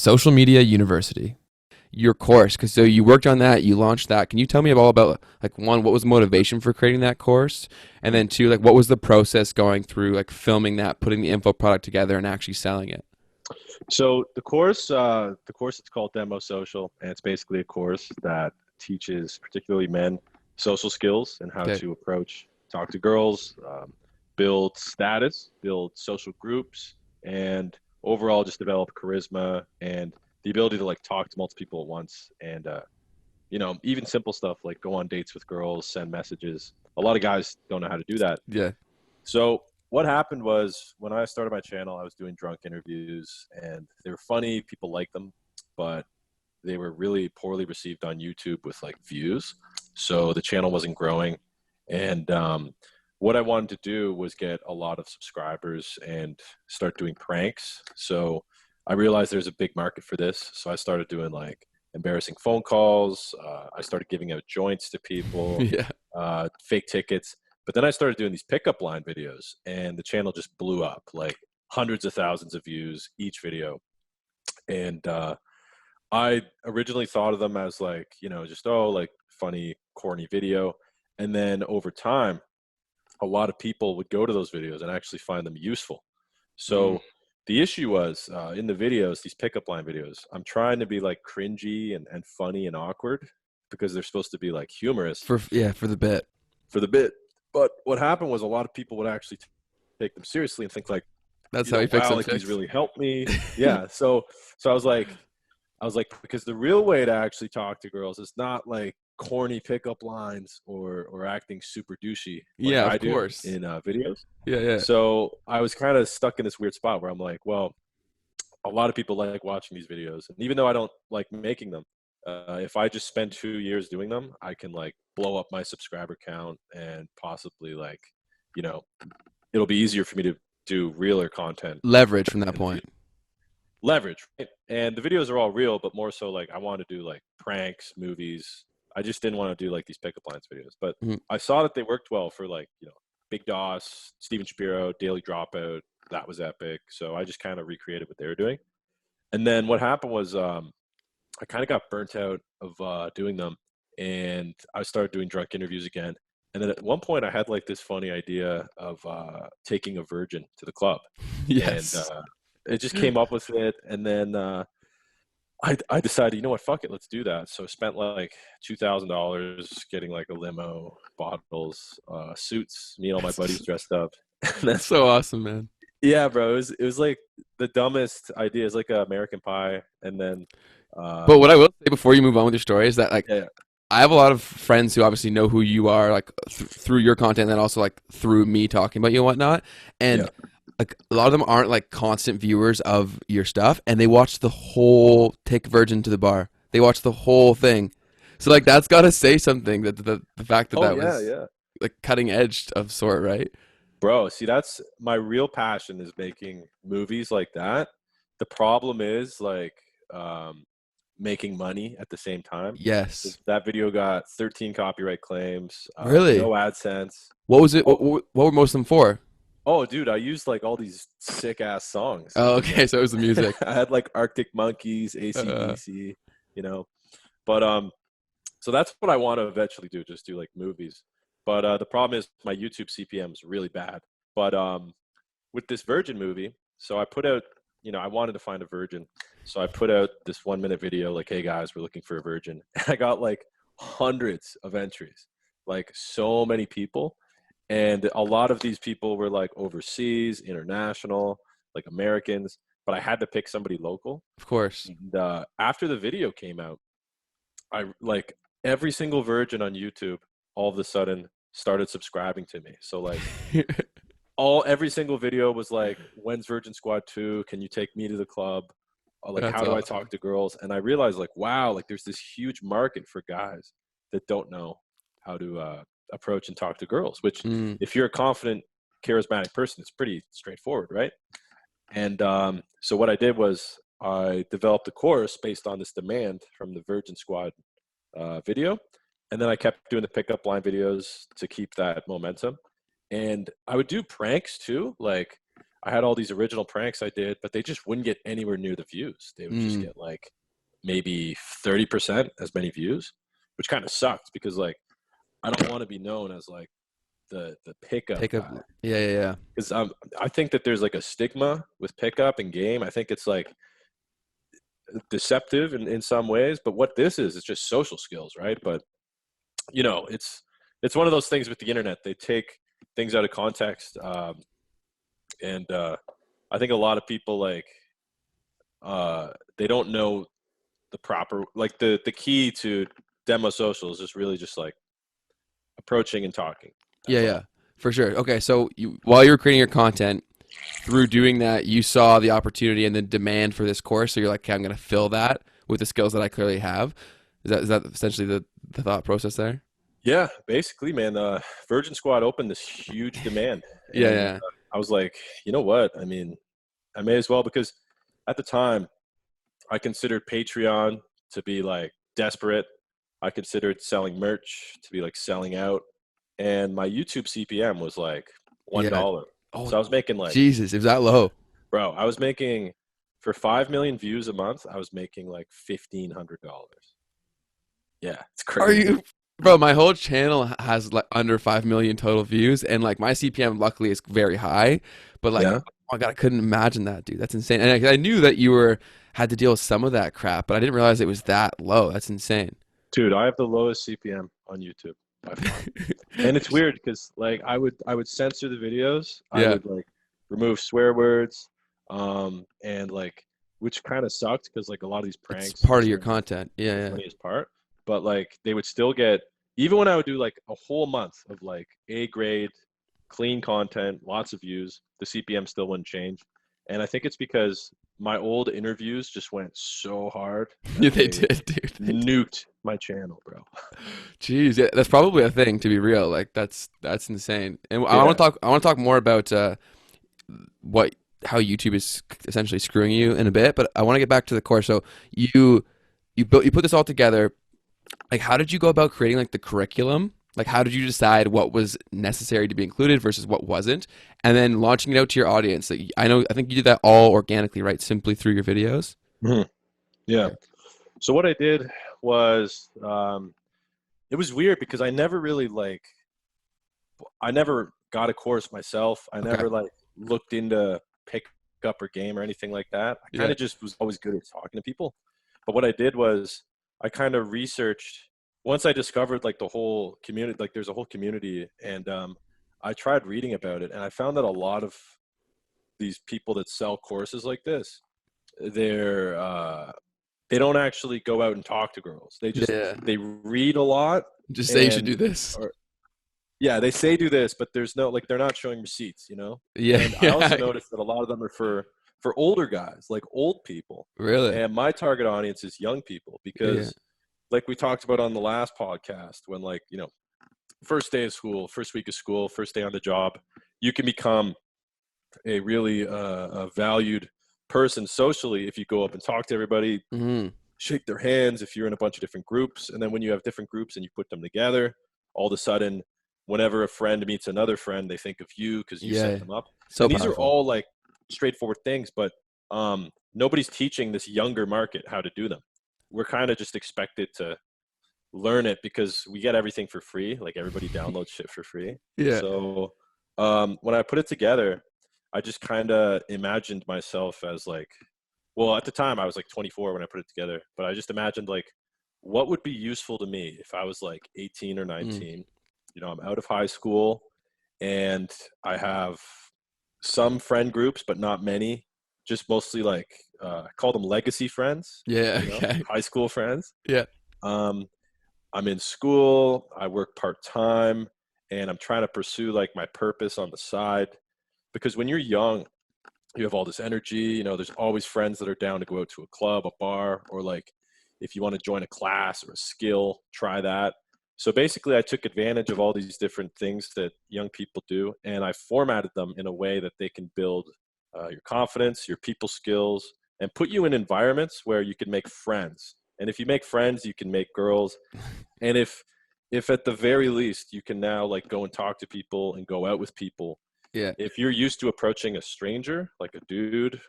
Social Media University. Your course, because so you worked on that, you launched that. Can you tell me all about like one, what was the motivation for creating that course, and then two, like what was the process going through like filming that, putting the info product together, and actually selling it? So the course is called Denmo Social, and it's basically a course that teaches particularly men social skills and how Okay. to approach, talk to girls, build status, build social groups, and overall just develop charisma and the ability to like talk to multiple people at once. And even simple stuff like go on dates with girls, send messages. A lot of guys don't know how to do that. Yeah. So what happened was when I started my channel, I was doing drunk interviews and they were funny. People liked them, but they were really poorly received on YouTube with like views. So the channel wasn't growing. And what I wanted to do was get a lot of subscribers and start doing pranks. So I realized there's a big market for this. So I started doing like embarrassing phone calls. I started giving out joints to people, Yeah. fake tickets. But then I started doing these pickup line videos, and the channel just blew up, like hundreds of thousands of views each video. And I originally thought of them as like, just like funny, corny video. And then over time, a lot of people would go to those videos and actually find them useful. Mm. So the issue was in the videos, these pickup line videos, I'm trying to be like cringy and funny and awkward because they're supposed to be like humorous For the bit. for the bit. But what happened was a lot of people would actually take them seriously and think like, That's how he fixed wow, it. like these really helped me. Yeah. So I was like, because the real way to actually talk to girls is not like corny pickup lines or acting super douchey like Yeah, I of do course. in videos. Yeah, yeah. So I was kind of stuck in this weird spot where I'm like, well, a lot of people like watching these videos, and even though I don't like making them, if I just spend 2 years doing them, I can like blow up my subscriber count and possibly like, you know, it'll be easier for me to do realer content Leverage from that in the point. future. Leverage, right? And the videos are all real, but more so like I want to do like pranks, movies. I just didn't want to do like these pickup lines videos, but Mhm. I saw that they worked well for like, Big Doss, Steven Shapiro, Daily Dropout. That was epic. So I just kind of recreated what they were doing. And then what happened was I kind of got burnt out of doing them, and I started doing drunk interviews again. And then at one point, I had like this funny idea of taking a virgin to the club, and Yes. it just came up with it. And then I decided, you know what, fuck it, let's do that. So I spent like $2,000 getting like a limo, bottles, suits. Me and all my buddies dressed up. And then, That's so awesome, man. yeah, bro, it was like the dumbest idea. It's like American Pie, and then But um, what I will say before you move on with your story is that like yeah, I have a lot of friends who obviously know who you are, like through your content, and then also like through me talking about you and whatnot. yeah. And like a lot of them aren't like constant viewers of your stuff, and they watch the whole Take Virgin to the Bar. They watch the whole thing. So like that's got to say something that the fact that Oh that yeah, was yeah. like cutting edge of sort, right? Bro, see, that's my real passion is making movies like that. The problem is like um, making money at the same time. Yes. That video got 13 copyright claims, no Really? AdSense. What was it? Oh, What were most of them for? oh, dude, I used like all these sick ass songs Oh, in okay. them. So it was the music. I had like Arctic Monkeys, Uh, AC/DC, you know. But so that's what I want to eventually do, just do like movies. But the problem is my YouTube CPM is really bad. But with this Virgin movie, so I put out, I wanted to find a virgin. So I put out this 1 minute video like, hey guys, we're looking for a virgin. And I got like hundreds of entries, like so many people. And a lot of these people were like overseas, international, like Americans, but I had to pick somebody local. of course. And after the video came out, I like every single virgin on YouTube all of a sudden started subscribing to me. So like every single video was like, when's Virgin Squad 2? Can you take me to the club? Or like, That's how do I talk awesome. to girls? And I realized like, wow, like there's this huge market for guys that don't know how to approach and talk to girls, which Mm. if you're a confident, charismatic person, it's pretty straightforward, right? And so what I did was I developed a course based on this demand from the Virgin Squad video. And then I kept doing the pickup line videos to keep that momentum. And I would do pranks too. Like I had all these original pranks I did, but they just wouldn't get anywhere near the views. They would just Mm. get like maybe 30% as many views, which kind of sucked because like I don't want to be known as like the pickup Pick up. guy Yeah, yeah, yeah. because I think that there's like a stigma with pickup and game. I think it's like deceptive in some ways, but what this is just social skills, right? But you know, it's one of those things with the internet. They take things out of context, and I think a lot of people like they don't know the proper like the key to demo social is just really just like approaching and talking. Yeah, That's yeah, all. for sure. Okay, so while you were creating your content, through doing that, you saw the opportunity and the demand for this course. So you're like, okay, I'm going to fill that with the skills that I clearly have. Is that essentially the thought process there? Yeah, basically, man. Virgin Squad opened this huge demand, Yeah, and yeah. I was like, you know what? I mean, I may as well because at the time I considered Patreon to be like desperate. I considered selling merch to be like selling out, and my YouTube CPM was like Yeah. $1. Oh, So I was making like, Jesus, it was that low. bro, I was making for 5 million views a month. I was making like $1,500. Yeah, it's Are crazy. you, bro? My whole channel has like under 5 million total views, and like my CPM luckily is very high, but like, Yeah, oh my God, I couldn't imagine that, dude. That's insane. And I knew that you were had to deal with some of that crap, but I didn't realize it was that low. That's insane. dude, I have the lowest CPM on YouTube by far. And it's weird because like I would censor the videos. I Yeah, would like remove swear words, and like which kind of sucked because like a lot of these it's pranks part of just your weren't like content. the Yeah, yeah. funniest part. But like they would still get even when I would do like a whole month of like A grade, clean content, lots of views, the CPM still wouldn't change. And I think it's because my old interviews just went so hard that Yeah, they they did, dude. They did. nuked my channel, bro. Jeez, yeah, that's probably a thing to be real. Like that's insane. And I want Yeah. to talk. I want to talk more about what how YouTube is essentially screwing you in a bit. But I want to get back to the core. So you put this all together. Like, how did you go about creating like the curriculum? Like, how did you decide what was necessary to be included versus what wasn't, and then launching it out to your audience? Like, I think you did that all organically, right? Simply through your videos. Mhm. Yeah. Yeah. So what I did was it was weird because I never got a course myself. I Okay. never like looked into pickup or game or anything like that. I kind Yeah. of just was always good at talking to people. But what I did was I kind of researched once I discovered like the whole community, like there's a whole community, and I tried reading about it, and I found that a lot of these people that sell courses like this, they're they don't actually go out and talk to girls. Yeah. They read a lot Just say you should and do this. or yeah, they say do this, but there's no like they're not showing receipts, you know? Yeah. And I also Yeah. noticed that a lot of them are for older guys, like old people. Really. And my target audience is young people Yeah. because like we talked about on the last podcast when like, you know, first day of school, first week of school, first day on the job, you can become a really a valued person socially if you go up and talk to everybody, Hmm. shake their hands if you're in a bunch of different groups. And then when you have different groups and you put them together, all of a sudden, whenever a friend meets another friend, they think of you because you set Yeah. them up. So And these are powerful. all like straightforward things, but nobody's teaching this younger market how to do them. We're kind of just expected to learn it because we get everything for free. Like everybody downloads shit for free. Yeah. So when I put it together, I just kind of imagined myself as like, well, at the time I was like 24 when I put it together, but I just imagined like what would be useful to me if I was like 18 or Mm. 19. You know, I'm out of high school and I have some friend groups, but not many. Just mostly like I call them legacy friends. Yeah. You know, Okay. high school friends. Yeah. Um, I'm in school. I work part time, and I'm trying to pursue like my purpose on the side. Because when you're young, you have all this energy. You know, there's always friends that are down to go out to a club, a bar, or like if you want to join a class or a skill, try that. So basically, I took advantage of all these different things that young people do, and I formatted them in a way that they can build your confidence, your people skills, and put you in environments where you can make friends. And if you make friends, you can make girls. And if at the very least you can now like go and talk to people and go out with people, Yeah. If you're used to approaching a stranger, like a dude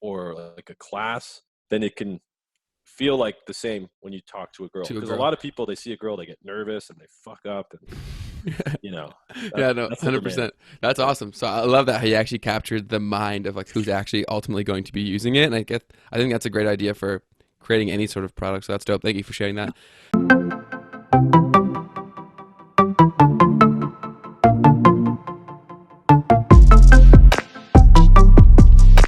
or like a class, then it can feel like the same when you talk to a girl. To a Because a girl. lot of people, they see a girl, they get nervous and they fuck up, and you know, Yeah, no, that's the demand. 100%. That's Yeah. awesome. So I love that how you actually captured the mind of like who's actually ultimately going to be using it. And I think that's a great idea for creating any sort of product. So that's dope. Thank you for sharing that.